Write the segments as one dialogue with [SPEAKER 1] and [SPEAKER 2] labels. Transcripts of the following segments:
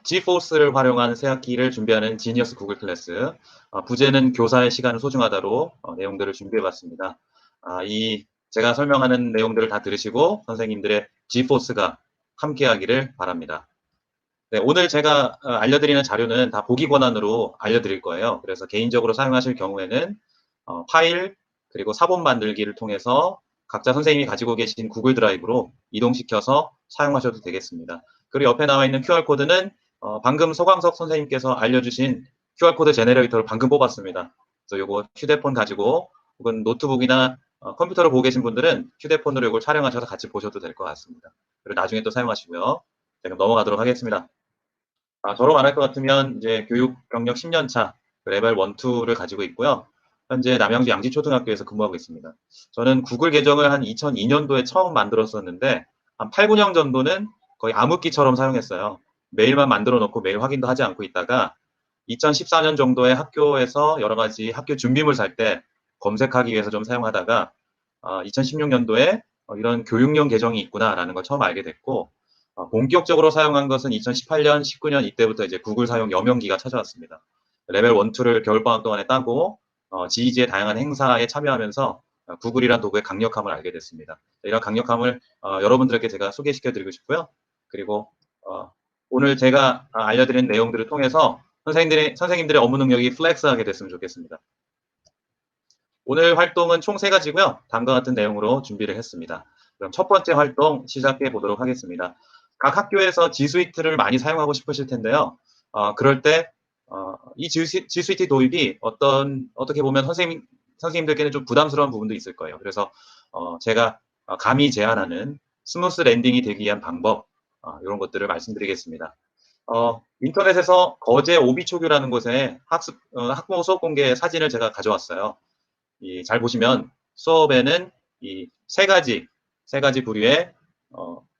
[SPEAKER 1] Gforce를 활용한 새학기를 준비하는 지니어스 구글 클래스. 부제는 교사의 시간은 소중하다로 내용들을 준비해봤습니다. 제가 설명하는 내용들을 다 들으시고 선생님들의 Gforce가 함께하기를 바랍니다. 네, 오늘 제가 알려드리는 자료는 다 보기 권한으로 알려드릴 거예요. 그래서 개인적으로 사용하실 경우에는 파일 그리고 사본 만들기를 통해서 각자 선생님이 가지고 계신 구글 드라이브로 이동시켜서 사용하셔도 되겠습니다. 그리고 옆에 나와 있는 QR코드는 방금 서광석 선생님께서 알려주신 QR코드 제네레이터를 방금 뽑았습니다. 그래서 이거 휴대폰 가지고 혹은 노트북이나 컴퓨터를 보고 계신 분들은 휴대폰으로 이걸 촬영하셔서 같이 보셔도 될 것 같습니다. 그리고 나중에 또 사용하시고요. 자, 그럼 넘어가도록 하겠습니다. 저로 말할 것 같으면 이제 교육 경력 10년 차 레벨 1, 2를 가지고 있고요. 현재 남양주 양지초등학교에서 근무하고 있습니다. 저는 구글 계정을 한 2002년도에 처음 만들었었는데 한 8, 9년 정도는 거의 암흑기처럼 사용했어요. 메일만 만들어 놓고 메일 확인도 하지 않고 있다가 2014년 정도에 학교에서 여러 가지 학교 준비물 살 때 검색하기 위해서 좀 사용하다가 2016년도에 이런 교육용 계정이 있구나라는 걸 처음 알게 됐고 본격적으로 사용한 것은 2018년, 19년 이때부터 이제 구글 사용 여명기가 찾아왔습니다. 레벨 1, 2를 겨울방학 동안에 따고 GEG의 다양한 행사에 참여하면서 구글이란 도구의 강력함을 알게 됐습니다. 이런 강력함을 여러분들에게 제가 소개시켜 드리고 싶고요. 그리고 오늘 제가 알려드린 내용들을 통해서 선생님들의 업무 능력이 플렉스하게 됐으면 좋겠습니다. 오늘 활동은 총 3가지고요. 다음과 같은 내용으로 준비를 했습니다. 그럼 첫 번째 활동 시작해 보도록 하겠습니다. 각 학교에서 G 스위트를 많이 사용하고 싶으실 텐데요. 그럴 때 이 G 스위트 도입이 어떻게 보면 선생님들께는 좀 부담스러운 부분도 있을 거예요. 그래서 제가 감히 제안하는 스무스 랜딩이 되기 위한 방법 이런 것들을 말씀드리겠습니다. 인터넷에서 거제 오비초교라는 곳에 학부모 수업 공개 사진을 제가 가져왔어요. 잘 보시면 수업에는 이 세 가지 부류의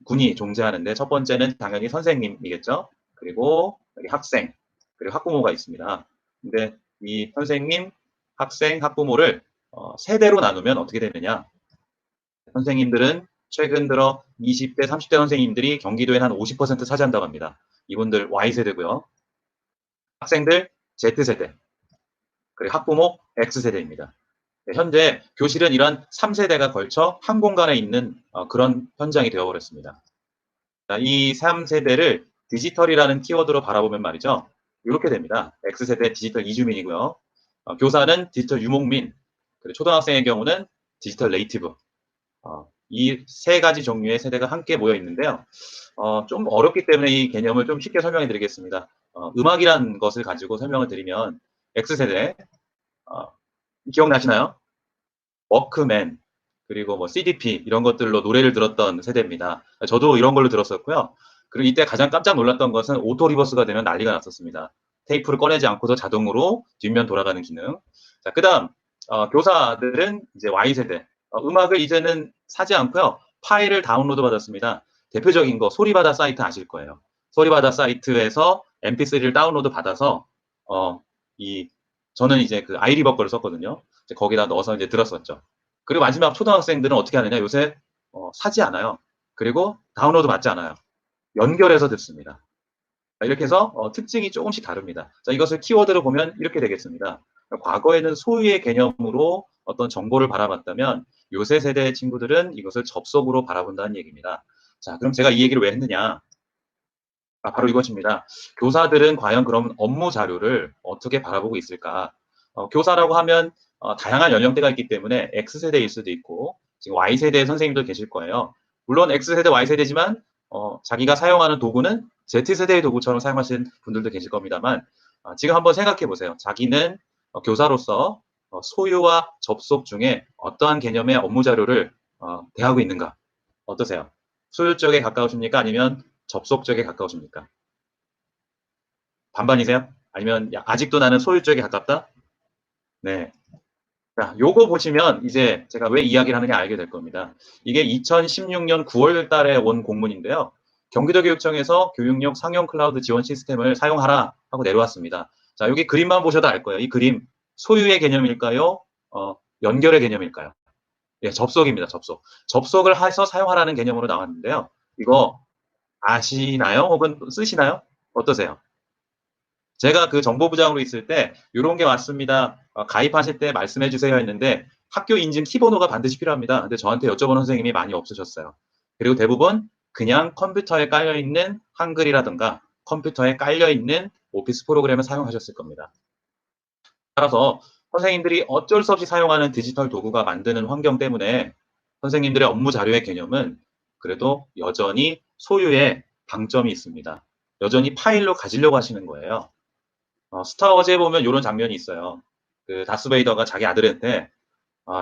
[SPEAKER 1] 군이 존재하는데 첫 번째는 당연히 선생님이겠죠. 그리고 여기 학생, 그리고 학부모가 있습니다. 근데 이 선생님, 학생, 학부모를 세대로 나누면 어떻게 되느냐? 선생님들은 최근 들어 20대, 30대 선생님들이 경기도에 한 50% 차지한다고 합니다. 이분들 Y세대고요. 학생들 Z세대, 그리고 학부모 X세대입니다. 현재 교실은 이러한 3세대가 걸쳐 한 공간에 있는 그런 현장이 되어버렸습니다. 이 3세대를 디지털이라는 키워드로 바라보면 말이죠. 이렇게 됩니다. X세대 디지털 이주민이고요. 교사는 디지털 유목민, 그리고 초등학생의 경우는 디지털 네이티브. 이 3가지 종류의 세대가 함께 모여 있는데요. 좀 어렵기 때문에 이 개념을 좀 쉽게 설명해 드리겠습니다. 음악이라는 것을 가지고 설명을 드리면 X세대, 기억나시나요? 워크맨, 그리고 뭐 CDP 이런 것들로 노래를 들었던 세대입니다. 저도 이런 걸로 들었었고요. 그리고 이때 가장 깜짝 놀랐던 것은 오토 리버스가 되면 난리가 났었습니다. 테이프를 꺼내지 않고도 자동으로 뒷면 돌아가는 기능. 자, 그다음 교사들은 이제 Y세대. 음악을 이제는 사지 않고요. 파일을 다운로드 받았습니다. 대표적인 거 소리바다 사이트 아실 거예요. 소리바다 사이트에서 MP3를 다운로드 받아서 저는 이제 그 아이리버 거를 썼거든요. 이제 거기다 넣어서 이제 들었었죠. 그리고 마지막 초등학생들은 어떻게 하느냐? 요새 사지 않아요. 그리고 다운로드 받지 않아요. 연결해서 듣습니다. 이렇게 해서 특징이 조금씩 다릅니다. 자, 이것을 키워드로 보면 이렇게 되겠습니다. 과거에는 소유의 개념으로 어떤 정보를 바라봤다면 요새 세대의 친구들은 이것을 접속으로 바라본다는 얘기입니다. 자, 그럼 제가 이 얘기를 왜 했느냐? 바로 이것입니다. 교사들은 과연 그럼 업무 자료를 어떻게 바라보고 있을까? 교사라고 하면 다양한 연령대가 있기 때문에 X세대일 수도 있고 지금 Y세대의 선생님도 계실 거예요. 물론 X세대, Y세대지만 자기가 사용하는 도구는 Z세대의 도구처럼 사용하시는 분들도 계실 겁니다만 지금 한번 생각해 보세요. 자기는 교사로서 소유와 접속 중에 어떠한 개념의 업무 자료를 대하고 있는가? 어떠세요? 소유 쪽에 가까우십니까? 아니면 접속 쪽에 가까우십니까? 반반이세요? 아니면 아직도 나는 소유 쪽에 가깝다? 네. 자, 요거 보시면 이제 제가 왜 이야기를 하느냐 알게 될 겁니다. 이게 2016년 9월 달에 온 공문인데요. 경기도교육청에서 교육용 상용 클라우드 지원 시스템을 사용하라 하고 내려왔습니다. 자, 여기 그림만 보셔도 알 거예요. 이 그림 소유의 개념일까요? 연결의 개념일까요? 예, 접속입니다. 접속. 접속을 해서 사용하라는 개념으로 나왔는데요. 이거 아시나요? 혹은 쓰시나요? 어떠세요? 제가 그 정보부장으로 있을 때 이런 게 왔습니다. 가입하실 때 말씀해 주세요 했는데 학교 인증 키번호가 반드시 필요합니다. 근데 저한테 여쭤보는 선생님이 많이 없으셨어요. 그리고 대부분 그냥 컴퓨터에 깔려 있는 한글이라든가 컴퓨터에 깔려 있는 오피스 프로그램을 사용하셨을 겁니다. 따라서 선생님들이 어쩔 수 없이 사용하는 디지털 도구가 만드는 환경 때문에 선생님들의 업무 자료의 개념은 그래도 여전히 소유의 방점이 있습니다. 여전히 파일로 가지려고 하시는 거예요. 스타워즈에 보면 이런 장면이 있어요. 그 다스베이더가 자기 아들한테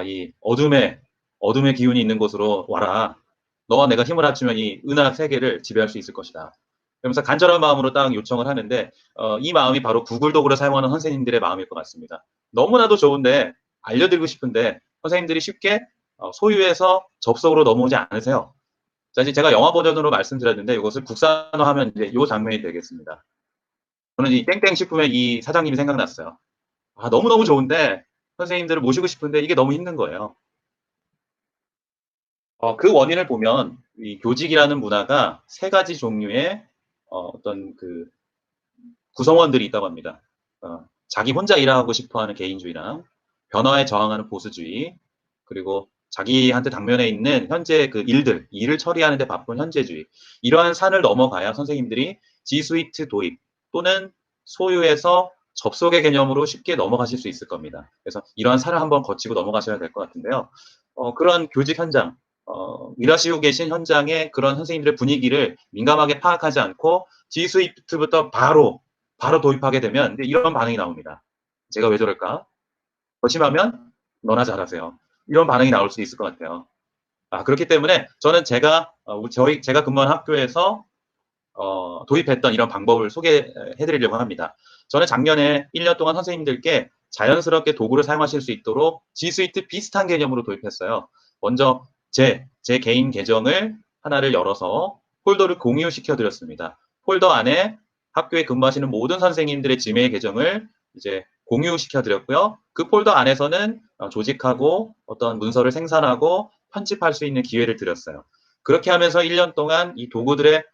[SPEAKER 1] 이 어둠의 기운이 있는 곳으로 와라. 너와 내가 힘을 합치면 이 은하 세계를 지배할 수 있을 것이다. 그러면서 간절한 마음으로 딱 요청을 하는데 이 마음이 바로 구글 도구를 사용하는 선생님들의 마음일 것 같습니다. 너무나도 좋은데 알려드리고 싶은데 선생님들이 쉽게 소유해서 접속으로 넘어오지 않으세요. 자, 이제 제가 영화 버전으로 말씀드렸는데 이것을 국산화하면 이제 이 장면이 되겠습니다. 저는 이 땡땡 식품의 이 사장님이 생각났어요. 너무너무 좋은데 선생님들을 모시고 싶은데 이게 너무 힘든 거예요. 그 원인을 보면 이 교직이라는 문화가 세 가지 종류의 어떤 그 구성원들이 있다고 합니다. 자기 혼자 일하고 싶어하는 개인주의랑 변화에 저항하는 보수주의, 그리고 자기한테 당면에 있는 현재 그 일을 처리하는 데 바쁜 현재주의. 이러한 산을 넘어가야 선생님들이 G 스위트 도입 또는 소유에서 접속의 개념으로 쉽게 넘어가실 수 있을 겁니다. 그래서 이러한 산을 한번 거치고 넘어가셔야 될 것 같은데요. 그런 교직 현장, 일하시고 계신 현장의 그런 선생님들의 분위기를 민감하게 파악하지 않고 G 스위트부터 바로 도입하게 되면 이런 반응이 나옵니다. 제가 왜 저럴까? 더 심하면 너나 잘하세요. 이런 반응이 나올 수 있을 것 같아요. 그렇기 때문에 저는 제가 근무한 학교에서 도입했던 이런 방법을 소개해 드리려고 합니다. 저는 작년에 1년 동안 선생님들께 자연스럽게 도구를 사용하실 수 있도록 G 스위트 비슷한 개념으로 도입했어요. 먼저 제 개인 계정을 하나를 열어서 폴더를 공유시켜 드렸습니다. 폴더 안에 학교에 근무하시는 모든 선생님들의 지메일 계정을 이제 공유시켜 드렸고요. 그 폴더 안에서는 조직하고 어떤 문서를 생산하고 편집할 수 있는 기회를 드렸어요. 그렇게 하면서 1년 동안 이 도구들의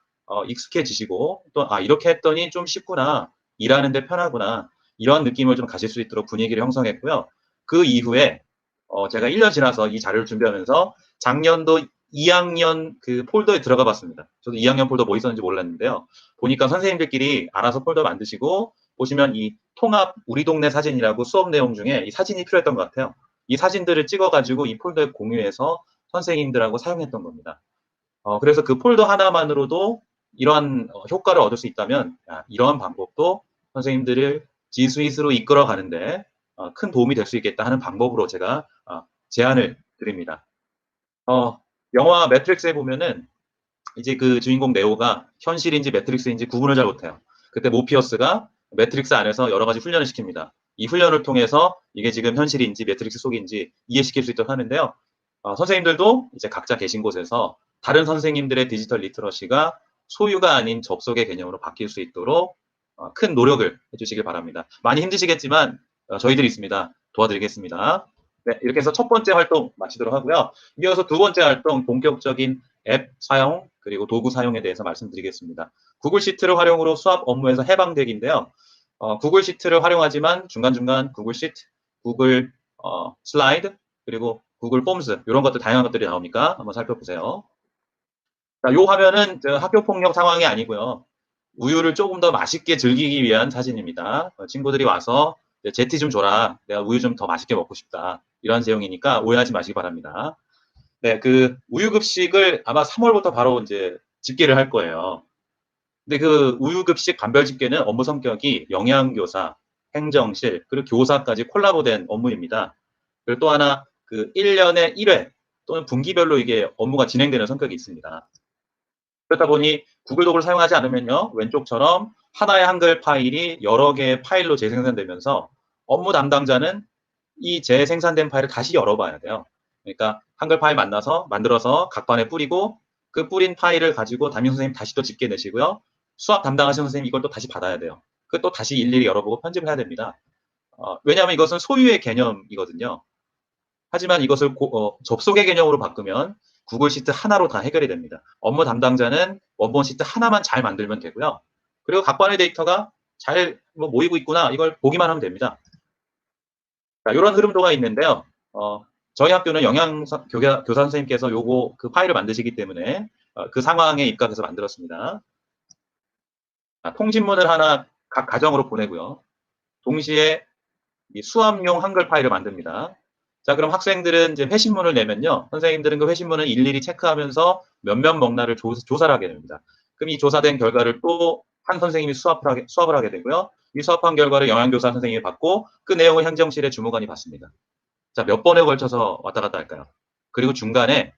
[SPEAKER 1] 익숙해지시고 또 이렇게 했더니 좀 쉽구나, 일하는데 편하구나, 이런 느낌을 좀 가질 수 있도록 분위기를 형성했고요. 그 이후에 제가 1년 지나서 이 자료를 준비하면서 작년도 2학년 그 폴더에 들어가 봤습니다. 저도 2학년 폴더 뭐 있었는지 몰랐는데요. 보니까 선생님들끼리 알아서 폴더 만드시고 보시면 이 통합 우리 동네 사진이라고 수업 내용 중에 이 사진이 필요했던 것 같아요. 이 사진들을 찍어가지고 이 폴더에 공유해서 선생님들하고 사용했던 겁니다. 그래서 그 폴더 하나만으로도 이러한 효과를 얻을 수 있다면 이러한 방법도 선생님들을 G 스윗으로 이끌어 가는데 큰 도움이 될 수 있겠다 하는 방법으로 제가 제안을 드립니다. 영화 매트릭스에 보면은 이제 그 주인공 네오가 현실인지 매트릭스인지 구분을 잘 못해요. 그때 모피어스가 매트릭스 안에서 여러 가지 훈련을 시킵니다. 이 훈련을 통해서 이게 지금 현실인지 매트릭스 속인지 이해시킬 수 있도록 하는데요. 선생님들도 이제 각자 계신 곳에서 다른 선생님들의 디지털 리터러시가 소유가 아닌 접속의 개념으로 바뀔 수 있도록 큰 노력을 해주시길 바랍니다. 많이 힘드시겠지만 저희들이 있습니다. 도와드리겠습니다. 네, 이렇게 해서 첫 번째 활동 마치도록 하고요. 이어서 두 번째 활동, 본격적인 앱 사용 그리고 도구 사용에 대해서 말씀드리겠습니다. 구글 시트를 활용으로 수업 업무에서 해방되기인데요. 구글 시트를 활용하지만 중간중간 구글 시트, 구글 슬라이드, 그리고 구글 폼스 이런 것들 다양한 것들이 나오니까 한번 살펴보세요. 자, 요 화면은 학교 폭력 상황이 아니고요. 우유를 조금 더 맛있게 즐기기 위한 사진입니다. 친구들이 와서 제티 좀 줘라. 내가 우유 좀 더 맛있게 먹고 싶다. 이런 내용이니까 오해하지 마시기 바랍니다. 네, 그 우유급식을 아마 3월부터 바로 이제 집계를 할 거예요. 근데 그 우유급식 반별 집계는 업무 성격이 영양교사, 행정실, 그리고 교사까지 콜라보된 업무입니다. 그리고 또 하나 그 1년에 1회 또는 분기별로 이게 업무가 진행되는 성격이 있습니다. 그렇다 보니 구글 도구를 사용하지 않으면요, 왼쪽처럼 하나의 한글 파일이 여러 개의 파일로 재생산되면서 업무 담당자는 이 재생산된 파일을 다시 열어봐야 돼요. 그러니까 한글 파일 만들어서 각 반에 뿌리고 그 뿌린 파일을 가지고 담임 선생님 다시 또 집계 내시고요. 수학 담당하시는 선생님 이걸 또 다시 받아야 돼요. 그 또 다시 일일이 열어보고 편집을 해야 됩니다. 왜냐하면 이것은 소유의 개념이거든요. 하지만 이것을 접속의 개념으로 바꾸면 구글 시트 하나로 다 해결이 됩니다. 업무 담당자는 원본 시트 하나만 잘 만들면 되고요. 그리고 각반의 데이터가 잘 모이고 있구나. 이걸 보기만 하면 됩니다. 자, 이런 흐름도가 있는데요. 저희 학교는 교사 선생님께서 그 파일을 만드시기 때문에 그 상황에 입각해서 만들었습니다. 자, 통신문을 하나 각 가정으로 보내고요. 동시에 이 수업용 한글 파일을 만듭니다. 자, 그럼 학생들은 이제 회신문을 내면요. 선생님들은 그 회신문을 일일이 체크하면서 몇몇 먹나를 조사를 하게 됩니다. 그럼 이 조사된 결과를 또 한 선생님이 수업을 하게 되고요. 이 수업한 결과를 영양교사 선생님이 받고 그 내용을 행정실의 주무관이 받습니다. 자, 몇 번에 걸쳐서 왔다 갔다 할까요? 그리고 중간에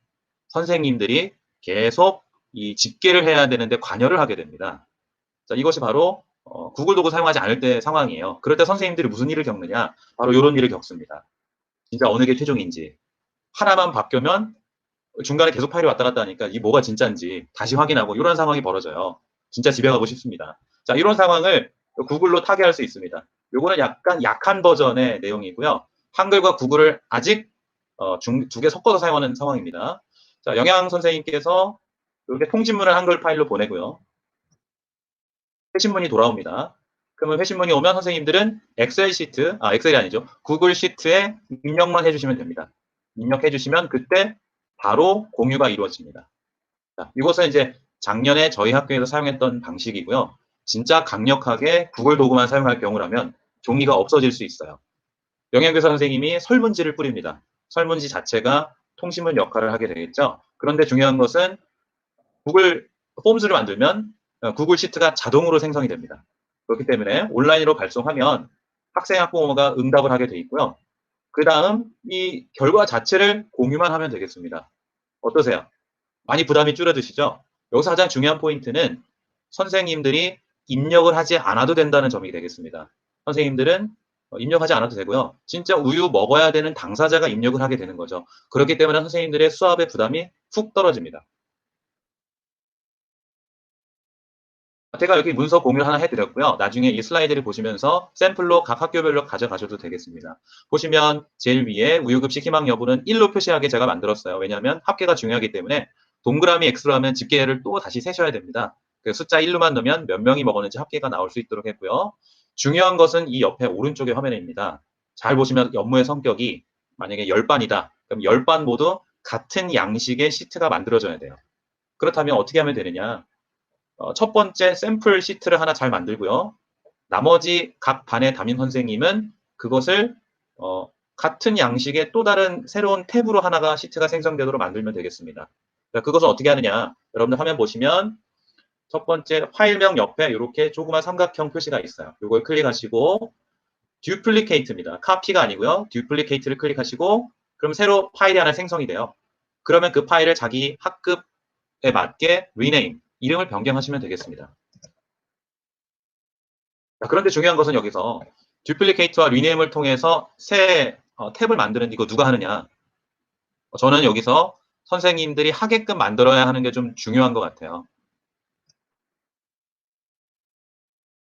[SPEAKER 1] 선생님들이 계속 이 집계를 해야 되는데 관여를 하게 됩니다. 자, 이것이 바로 구글 도구 사용하지 않을 때 상황이에요. 그럴 때 선생님들이 무슨 일을 겪느냐? 바로 이런 일을 겪습니다. 진짜 어느 게 최종인지. 하나만 바뀌면 중간에 계속 파일이 왔다 갔다 하니까 이 뭐가 진짜인지 다시 확인하고 이런 상황이 벌어져요. 진짜 집에 가고 싶습니다. 자, 이런 상황을 구글로 타개할 수 있습니다. 요거는 약간 약한 버전의 내용이고요. 한글과 구글을 아직 두 개 섞어서 사용하는 상황입니다. 자, 영양 선생님께서 이렇게 통신문을 한글 파일로 보내고요. 회신문이 돌아옵니다. 그러면 회신문이 오면 선생님들은 엑셀이 아니죠. 구글 시트에 입력만 해주시면 됩니다. 입력해 주시면 그때 바로 공유가 이루어집니다. 자, 이것은 이제 작년에 저희 학교에서 사용했던 방식이고요. 진짜 강력하게 구글 도구만 사용할 경우라면 종이가 없어질 수 있어요. 영양교사 선생님이 설문지를 뿌립니다. 설문지 자체가 통신문 역할을 하게 되겠죠. 그런데 중요한 것은 구글 폼스를 만들면 구글 시트가 자동으로 생성이 됩니다. 그렇기 때문에 온라인으로 발송하면 학생 학부모가 응답을 하게 돼 있고요. 그 다음 이 결과 자체를 공유만 하면 되겠습니다. 어떠세요? 많이 부담이 줄어드시죠? 여기서 가장 중요한 포인트는 선생님들이 입력을 하지 않아도 된다는 점이 되겠습니다. 선생님들은 입력하지 않아도 되고요. 진짜 우유 먹어야 되는 당사자가 입력을 하게 되는 거죠. 그렇기 때문에 선생님들의 수업의 부담이 훅 떨어집니다. 제가 여기 문서 공유 하나 해드렸고요. 나중에 이 슬라이드를 보시면서 샘플로 각 학교별로 가져가셔도 되겠습니다. 보시면 제일 위에 우유급식 희망 여부는 1로 표시하게 제가 만들었어요. 왜냐하면 합계가 중요하기 때문에 동그라미 X로 하면 집계를 또 다시 세셔야 됩니다. 숫자 1로만 넣으면 몇 명이 먹었는지 합계가 나올 수 있도록 했고요. 중요한 것은 이 옆에 오른쪽의 화면입니다. 잘 보시면 업무의 성격이 만약에 10반이다. 그럼 10반 모두 같은 양식의 시트가 만들어져야 돼요. 그렇다면 어떻게 하면 되느냐? 첫 번째 샘플 시트를 하나 잘 만들고요. 나머지 각 반의 담임 선생님은 그것을 같은 양식의 또 다른 새로운 탭으로 하나가 시트가 생성되도록 만들면 되겠습니다. 그것은 어떻게 하느냐? 여러분들 화면 보시면 첫 번째 파일명 옆에 이렇게 조그만 삼각형 표시가 있어요. 이걸 클릭하시고 duplicate입니다. 카피가 아니고요. duplicate를 클릭하시고 그럼 새로 파일이 하나 생성이 돼요. 그러면 그 파일을 자기 학급에 맞게 rename 이름을 변경하시면 되겠습니다. 자, 그런데 중요한 것은 여기서 duplicate와 rename을 통해서 새 탭을 만드는 이거 누가 하느냐? 저는 여기서 선생님들이 하게끔 만들어야 하는 게 좀 중요한 것 같아요.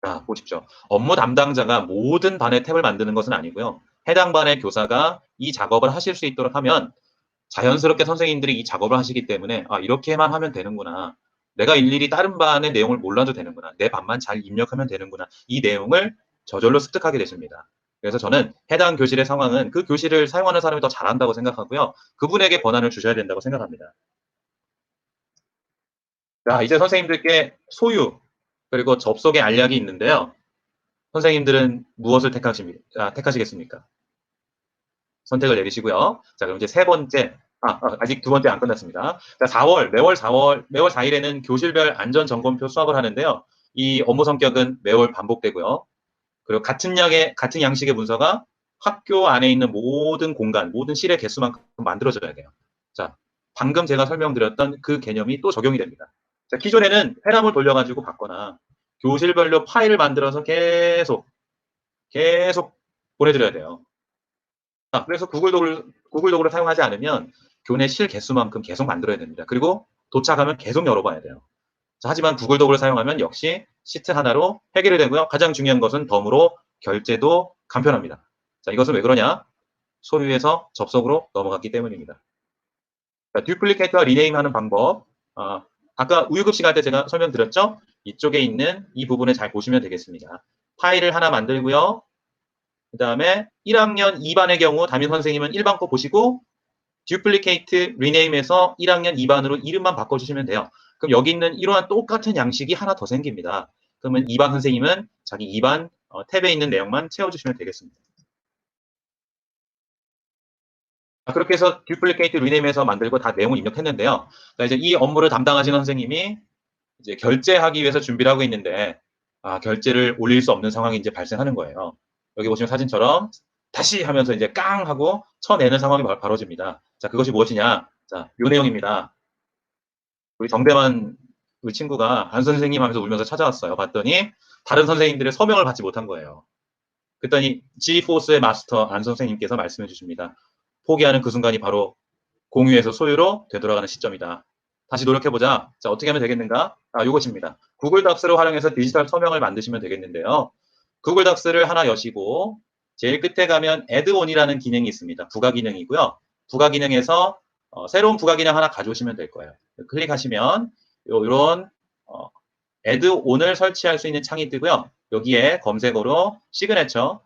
[SPEAKER 1] 자, 보십시오. 업무 담당자가 모든 반의 탭을 만드는 것은 아니고요. 해당 반의 교사가 이 작업을 하실 수 있도록 하면 자연스럽게 선생님들이 이 작업을 하시기 때문에 이렇게만 하면 되는구나. 내가 일일이 다른 반의 내용을 몰라도 되는구나. 내 반만 잘 입력하면 되는구나. 이 내용을 저절로 습득하게 되십니다. 그래서 저는 해당 교실의 상황은 그 교실을 사용하는 사람이 더 잘한다고 생각하고요. 그분에게 권한을 주셔야 된다고 생각합니다. 자, 이제 선생님들께 소유 그리고 접속의 알약이 있는데요. 선생님들은 무엇을 택하시겠습니까? 선택을 내리시고요. 자, 그럼 이제 세 번째, 아직 두 번째 안 끝났습니다. 자, 매월 4일에는 교실별 안전점검표 수업을 하는데요. 이 업무 성격은 매월 반복되고요. 그리고 같은 양식의 문서가 학교 안에 있는 모든 공간, 모든 실의 개수만큼 만들어져야 돼요. 자, 방금 제가 설명드렸던 그 개념이 또 적용이 됩니다. 자, 기존에는 회람을 돌려가지고 받거나 교실별로 파일을 만들어서 계속 보내드려야 돼요. 그래서 구글 도구를 사용하지 않으면 교내 실 개수만큼 계속 만들어야 됩니다. 그리고 도착하면 계속 열어봐야 돼요. 자, 하지만 구글 도구를 사용하면 역시 시트 하나로 해결이 되고요. 가장 중요한 것은 덤으로 결제도 간편합니다. 자, 이것은 왜 그러냐? 소유에서 접속으로 넘어갔기 때문입니다. 자, 듀플리케이트와 리네임 하는 방법. 아까 우유급식 할 때 제가 설명드렸죠? 이쪽에 있는 이 부분을 잘 보시면 되겠습니다. 파일을 하나 만들고요. 그 다음에 1학년 2반의 경우 담임 선생님은 1반 거 보시고 duplicate rename에서 1학년 2반으로 이름만 바꿔주시면 돼요. 그럼 여기 있는 이러한 똑같은 양식이 하나 더 생깁니다. 그러면 2반 선생님은 자기 2반 탭에 있는 내용만 채워주시면 되겠습니다. 그렇게 해서 duplicate rename에서 만들고 다 내용을 입력했는데요. 자, 이제 이 업무를 담당하시는 선생님이 이제 결제하기 위해서 준비를 하고 있는데 결제를 올릴 수 없는 상황이 이제 발생하는 거예요. 여기 보시면 사진처럼 다시 하면서 이제 깡 하고 쳐내는 상황이 벌어집니다. 자, 그것이 무엇이냐? 자, 요 내용입니다. 우리 정대만 우리 친구가 안 선생님 하면서 울면서 찾아왔어요. 봤더니 다른 선생님들의 서명을 받지 못한 거예요. 그랬더니 G포스의 마스터 안 선생님께서 말씀해 주십니다. 포기하는 그 순간이 바로 공유에서 소유로 되돌아가는 시점이다. 다시 노력해보자. 자, 어떻게 하면 되겠는가? 요것입니다. 구글 닥스를 활용해서 디지털 서명을 만드시면 되겠는데요. 구글 닥스를 하나 여시고 제일 끝에 가면 애드온이라는 기능이 있습니다. 부가 기능이고요. 부가 기능에서 새로운 부가 기능 하나 가져오시면 될 거예요. 클릭하시면 이런 애드온을 설치할 수 있는 창이 뜨고요. 여기에 검색어로 시그니처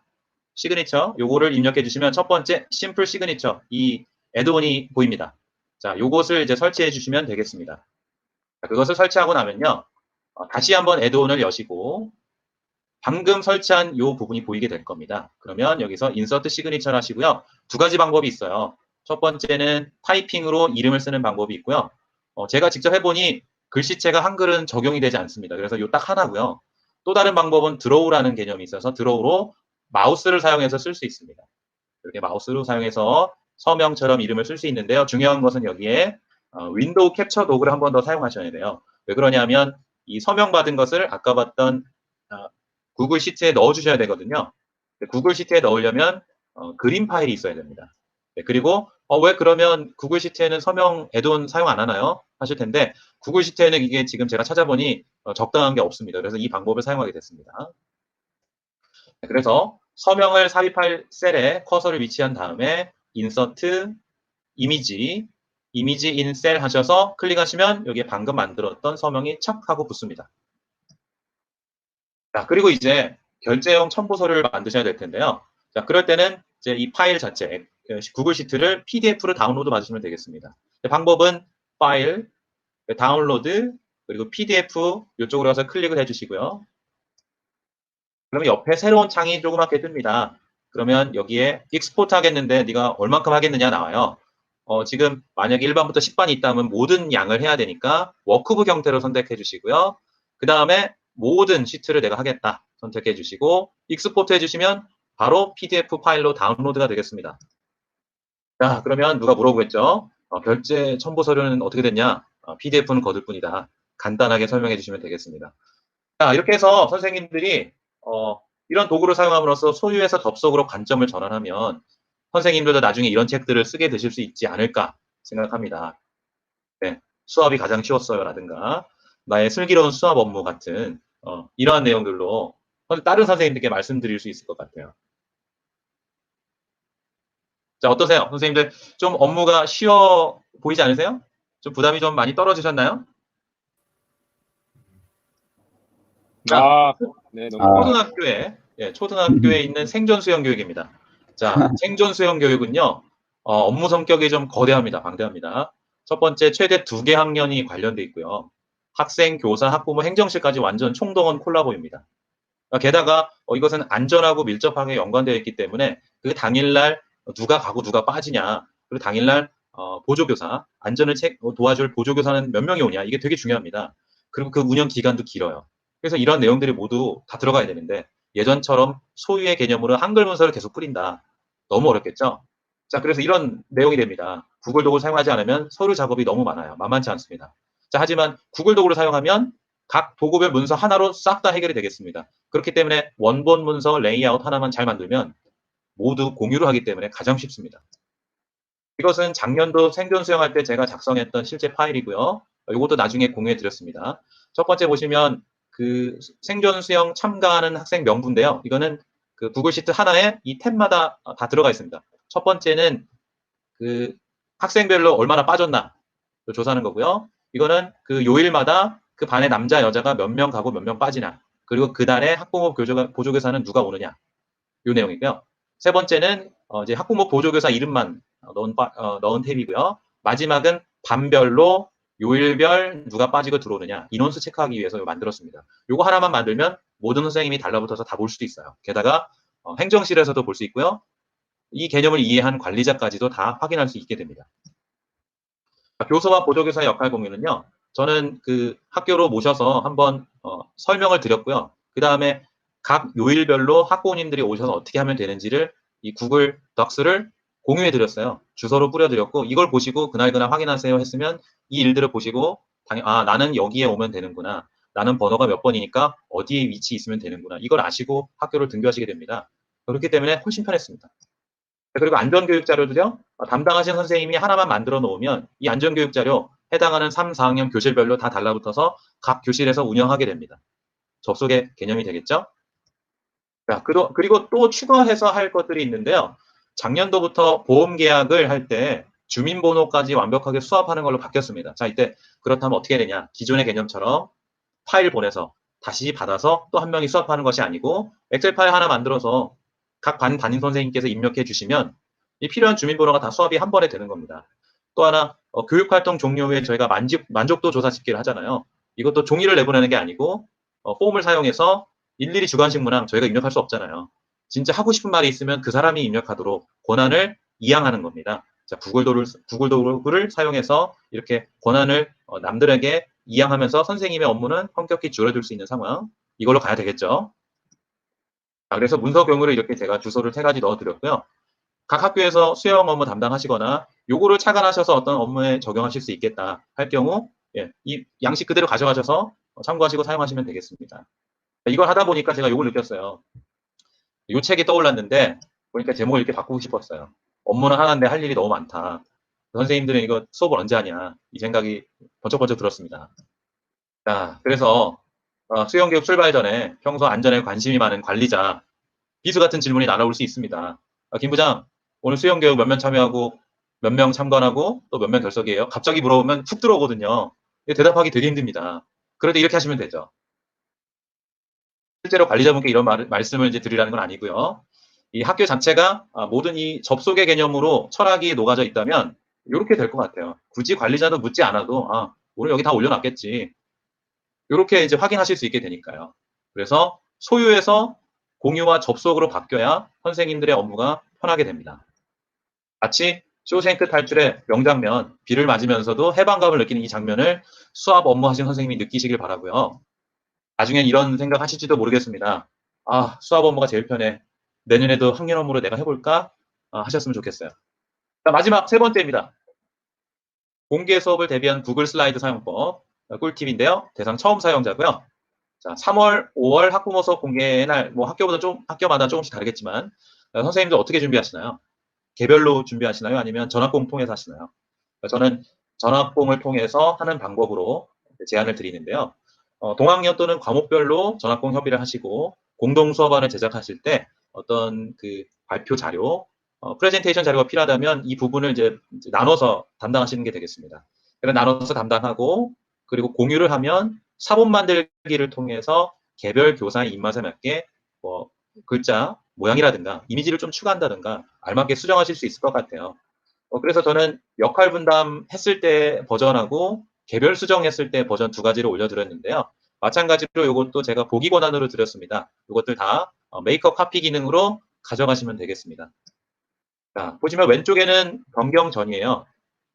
[SPEAKER 1] 요거를 입력해 주시면 첫 번째 심플 시그니처 이 애드온이 보입니다. 자, 요것을 이제 설치해 주시면 되겠습니다. 자, 그것을 설치하고 나면요. 다시 한번 애드온을 여시고 방금 설치한 요 부분이 보이게 될 겁니다. 그러면 여기서 인서트 시그니처를 하시고요. 두 가지 방법이 있어요. 첫 번째는 타이핑으로 이름을 쓰는 방법이 있고요. 제가 직접 해보니 글씨체가 한글은 적용이 되지 않습니다. 그래서 요 딱 하나고요. 또 다른 방법은 드로우라는 개념이 있어서 드로우로 마우스를 사용해서 쓸 수 있습니다. 이렇게 마우스로 사용해서 서명처럼 이름을 쓸 수 있는데요. 중요한 것은 여기에 윈도우 캡처 도구를 한 번 더 사용하셔야 돼요. 왜 그러냐면 이 서명 받은 것을 아까 봤던 구글 시트에 넣어주셔야 되거든요. 구글 시트에 넣으려면 그림 파일이 있어야 됩니다. 네, 그리고 왜 그러면 구글 시트에는 서명 애드온 사용 안 하나요? 하실 텐데 구글 시트에는 이게 지금 제가 찾아보니 적당한 게 없습니다. 그래서 이 방법을 사용하게 됐습니다. 네, 그래서 서명을 삽입할 셀에 커서를 위치한 다음에 인서트 이미지 인 셀 하셔서 클릭하시면 여기에 방금 만들었던 서명이 착 하고 붙습니다. 자, 그리고 이제 결제용 첨부서를 만드셔야 될 텐데요. 자, 그럴 때는 이제 이 파일 자체, 구글 시트를 PDF로 다운로드 받으시면 되겠습니다. 방법은 파일, 다운로드, 그리고 PDF 이쪽으로 가서 클릭을 해주시고요. 그러면 옆에 새로운 창이 조그맣게 뜹니다. 그러면 여기에 익스포트 하겠는데 네가 얼만큼 하겠느냐 나와요. 지금 만약에 1반부터 10반이 있다면 모든 양을 해야 되니까 워크북 형태로 선택해 주시고요. 그 다음에 모든 시트를 내가 하겠다 선택해 주시고 익스포트 해주시면 바로 PDF 파일로 다운로드가 되겠습니다. 자, 그러면 누가 물어보겠죠? 결제 첨부 서류는 어떻게 됐냐? PDF는 거둘 뿐이다. 간단하게 설명해 주시면 되겠습니다. 자, 이렇게 해서 선생님들이 이런 도구를 사용함으로써 소유에서 접속으로 관점을 전환하면 선생님들도 나중에 이런 책들을 쓰게 되실 수 있지 않을까 생각합니다. 네, 수업이 가장 쉬웠어요 라든가 나의 슬기로운 수학 업무 같은 이러한 내용들로 다른 선생님들께 말씀드릴 수 있을 것 같아요. 자, 어떠세요? 선생님들 좀 업무가 쉬워 보이지 않으세요? 좀 부담이 좀 많이 떨어지셨나요?
[SPEAKER 2] 네, 너무
[SPEAKER 1] 초등학교에 있는 생존 수영 교육입니다. 자, 생존 수영 교육은요, 업무 성격이 좀 거대합니다. 방대합니다. 첫 번째, 최대 2개 학년이 관련돼 있고요. 학생, 교사, 학부모, 행정실까지 완전 총동원 콜라보입니다. 게다가 이것은 안전하고 밀접하게 연관되어 있기 때문에 그 당일날 누가 가고 누가 빠지냐, 그리고 당일날 보조교사, 안전을 도와줄 보조교사는 몇 명이 오냐, 이게 되게 중요합니다. 그리고 그 운영 기간도 길어요. 그래서 이런 내용들이 모두 다 들어가야 되는데 예전처럼 소유의 개념으로 한글 문서를 계속 뿌린다. 너무 어렵겠죠? 자, 그래서 이런 내용이 됩니다. 구글 도구를 사용하지 않으면 서류 작업이 너무 많아요. 만만치 않습니다. 자, 하지만 구글 도구를 사용하면 각 도구별 문서 하나로 싹 다 해결이 되겠습니다. 그렇기 때문에 원본 문서 레이아웃 하나만 잘 만들면 모두 공유를 하기 때문에 가장 쉽습니다. 이것은 작년도 생존 수영할 때 제가 작성했던 실제 파일이고요. 이것도 나중에 공유해 드렸습니다. 첫 번째 보시면 그 생존 수영 참가하는 학생 명부인데요. 이거는 그 구글 시트 하나에 이 탭마다 다 들어가 있습니다. 첫 번째는 그 학생별로 얼마나 빠졌나 조사하는 거고요. 이거는 그 요일마다 그 반에 남자, 여자가 몇 명 가고 몇 명 빠지나. 그리고 그 달에 학부모 보조교사는 누가 오느냐. 요 내용이고요. 세 번째는 이제 학부모 보조교사 이름만 넣은 탭이고요. 마지막은 반별로 요일별 누가 빠지고 들어오느냐 인원수 체크하기 위해서 만들었습니다. 요거 하나만 만들면 모든 선생님이 달라붙어서 다 볼 수도 있어요. 게다가 행정실에서도 볼 수 있고요. 이 개념을 이해한 관리자까지도 다 확인할 수 있게 됩니다. 교사와 보조교사의 역할 공유는요. 저는 그 학교로 모셔서 한번 설명을 드렸고요. 그 다음에 각 요일별로 학부모님들이 오셔서 어떻게 하면 되는지를 이 구글 덕스를 공유해 드렸어요. 주소로 뿌려 드렸고 이걸 보시고 그날 확인하세요 했으면 이 일들을 보시고 나는 여기에 오면 되는구나. 나는 번호가 몇 번이니까 어디에 위치 있으면 되는구나. 이걸 아시고 학교를 등교하시게 됩니다. 그렇기 때문에 훨씬 편했습니다. 그리고 안전교육 자료도요. 담당하신 선생님이 하나만 만들어 놓으면 이 안전교육 자료 해당하는 3, 4학년 교실별로 다 달라붙어서 각 교실에서 운영하게 됩니다. 접속의 개념이 되겠죠? 자, 그리고 또 추가해서 할 것들이 있는데요. 작년도부터 보험 계약을 할 때 주민번호까지 완벽하게 수합하는 걸로 바뀌었습니다. 자, 이때 그렇다면 어떻게 되냐? 기존의 개념처럼 파일 보내서 다시 받아서 또 한 명이 수합하는 것이 아니고 엑셀 파일 하나 만들어서 각 반 담임 선생님께서 입력해 주시면 이 필요한 주민번호가 다 수합이 한 번에 되는 겁니다. 또 하나 교육활동 종료 후에 저희가 만족도 조사 집계를 하잖아요. 이것도 종이를 내보내는 게 아니고 폼을 사용해서 일일이 주관식 문항 저희가 입력할 수 없잖아요. 진짜 하고 싶은 말이 있으면 그 사람이 입력하도록 권한을 이양하는 겁니다. 자, 구글 도구를 사용해서 이렇게 권한을 남들에게 이양하면서 선생님의 업무는 엄격히 줄여줄 수 있는 상황. 이걸로 가야 되겠죠. 자, 그래서 문서 경우를 이렇게 제가 주소를 3가지 넣어드렸고요. 각 학교에서 수영 업무 담당하시거나 요거를 착안하셔서 어떤 업무에 적용하실 수 있겠다 할 경우 이 양식 그대로 가져가셔서 참고하시고 사용하시면 되겠습니다. 이걸 하다 보니까 제가 요걸 느꼈어요. 요 책이 떠올랐는데 보니까 제목을 이렇게 바꾸고 싶었어요. 업무는 하나인데 할 일이 너무 많다. 선생님들은 이거 수업을 언제 하냐 이 생각이 번쩍번쩍 들었습니다. 자, 그래서 수영교육 출발 전에 평소 안전에 관심이 많은 관리자 비수 같은 질문이 날아올 수 있습니다. 김 부장 오늘 수영교육 몇 명 참여하고 몇 명 참관하고 또 몇 명 결석이에요? 갑자기 물어보면 툭 들어오거든요. 대답하기 되게 힘듭니다. 그럴 때 이렇게 하시면 되죠. 실제로 관리자분께 이런 말씀을 이제 드리라는 건 아니고요. 이 학교 자체가 모든 이 접속의 개념으로 철학이 녹아져 있다면 이렇게 될 것 같아요. 굳이 관리자도 묻지 않아도 오늘 여기 다 올려놨겠지. 이렇게 이제 확인하실 수 있게 되니까요. 그래서 소유에서 공유와 접속으로 바뀌어야 선생님들의 업무가 편하게 됩니다. 마치 쇼생크 탈출의 명장면, 비를 맞으면서도 해방감을 느끼는 이 장면을 수학 업무 하신 선생님이 느끼시길 바라고요. 나중엔 이런 생각 하실지도 모르겠습니다. 수학 업무가 제일 편해. 내년에도 학년 업무를 내가 해볼까? 하셨으면 좋겠어요. 자, 마지막 3번째입니다. 공개 수업을 대비한 구글 슬라이드 사용법. 꿀팁인데요. 대상 처음 사용자고요. 자, 3월, 5월 학부모 수업 공개 날, 뭐 학교마다 조금씩 다르겠지만, 선생님들 어떻게 준비하시나요? 개별로 준비하시나요? 아니면 전학공 통해서 하시나요? 저는 전학공을 통해서 하는 방법으로 제안을 드리는데요. 동학년 또는 과목별로 전학공 협의를 하시고 공동 수업안을 제작하실 때 어떤 그 발표 자료, 프레젠테이션 자료가 필요하다면 이 부분을 이제 나눠서 담당하시는 게 되겠습니다. 그래서 나눠서 담당하고 그리고 공유를 하면 사본 만들기를 통해서 개별 교사의 입맛에 맞게 뭐 글자 모양이라든가 이미지를 좀 추가한다든가 알맞게 수정하실 수 있을 것 같아요. 그래서 저는 역할 분담했을 때 버전하고 개별 수정했을 때 버전 2가지를 올려드렸는데요. 마찬가지로 이것도 제가 보기 권한으로 드렸습니다. 이것들 다 메이크업 카피 기능으로 가져가시면 되겠습니다. 자, 보시면 왼쪽에는 변경 전이에요.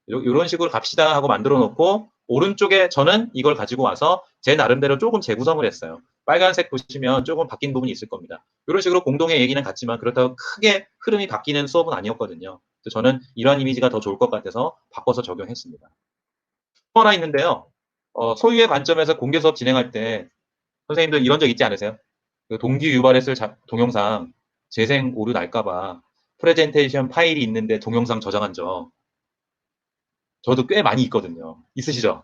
[SPEAKER 1] 이런 식으로 갑시다 하고 만들어 놓고 오른쪽에 저는 이걸 가지고 와서 제 나름대로 조금 재구성을 했어요. 빨간색 보시면 조금 바뀐 부분이 있을 겁니다. 이런 식으로 공동의 얘기는 같지만 그렇다고 크게 흐름이 바뀌는 수업은 아니었거든요. 그래서 저는 이러한 이미지가 더 좋을 것 같아서 바꿔서 적용했습니다. 또 하나 있는데요. 소유의 관점에서 공개 수업 진행할 때 선생님들 이런 적 있지 않으세요? 그 동기 유발했을 동영상 재생 오류 날까봐 프레젠테이션 파일이 있는데 동영상 저장한 적 저도 꽤 많이 있거든요. 있으시죠?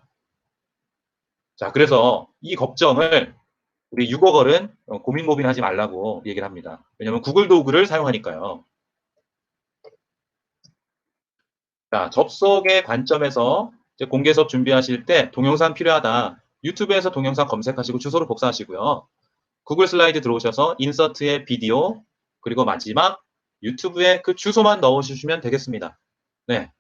[SPEAKER 1] 자, 그래서 이 걱정을 우리 6억얼은 고민하지 말라고 얘기를 합니다. 왜냐하면 구글 도구를 사용하니까요. 자, 접속의 관점에서 이제 공개 수업 준비하실 때 동영상 필요하다. 유튜브에서 동영상 검색하시고 주소를 복사하시고요. 구글 슬라이드 들어오셔서 인서트에 비디오, 그리고 마지막 유튜브에 그 주소만 넣어주시면 되겠습니다. 네.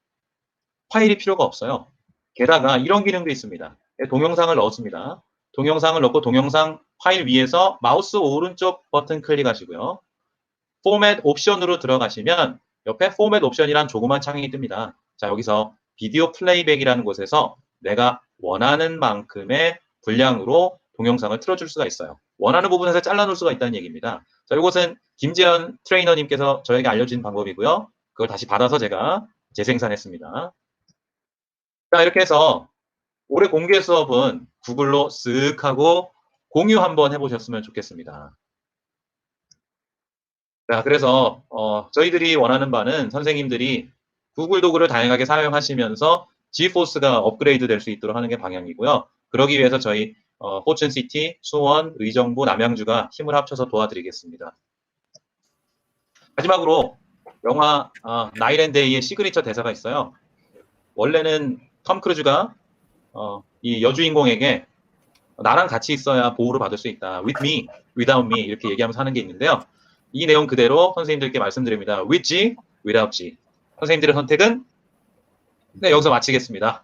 [SPEAKER 1] 파일이 필요가 없어요. 게다가 이런 기능도 있습니다. 동영상을 넣었습니다. 동영상을 넣고 동영상 파일 위에서 마우스 오른쪽 버튼 클릭하시고요. 포맷 옵션으로 들어가시면 옆에 포맷 옵션이란 조그만 창이 뜹니다. 자, 여기서 비디오 플레이백이라는 곳에서 내가 원하는 만큼의 분량으로 동영상을 틀어줄 수가 있어요. 원하는 부분에서 잘라놓을 수가 있다는 얘기입니다. 자, 이것은 김재현 트레이너님께서 저에게 알려준 방법이고요. 그걸 다시 받아서 제가 재생산했습니다. 자, 이렇게 해서 올해 공개 수업은 구글로 쓱 하고 공유 한번 해보셨으면 좋겠습니다. 자, 그래서 저희들이 원하는 바는 선생님들이 구글 도구를 다양하게 사용하시면서 지포스가 업그레이드 될 수 있도록 하는 게 방향이고요. 그러기 위해서 저희 포춘시티, 수원, 의정부, 남양주가 힘을 합쳐서 도와드리겠습니다. 마지막으로 영화 나이랜데이의 시그니처 대사가 있어요. 원래는 톰 크루즈가 이 여주인공에게 나랑 같이 있어야 보호를 받을 수 있다. With me, without me 이렇게 얘기하면서 하는 게 있는데요. 이 내용 그대로 선생님들께 말씀드립니다. With G, without G. 선생님들의 선택은 네, 여기서 마치겠습니다.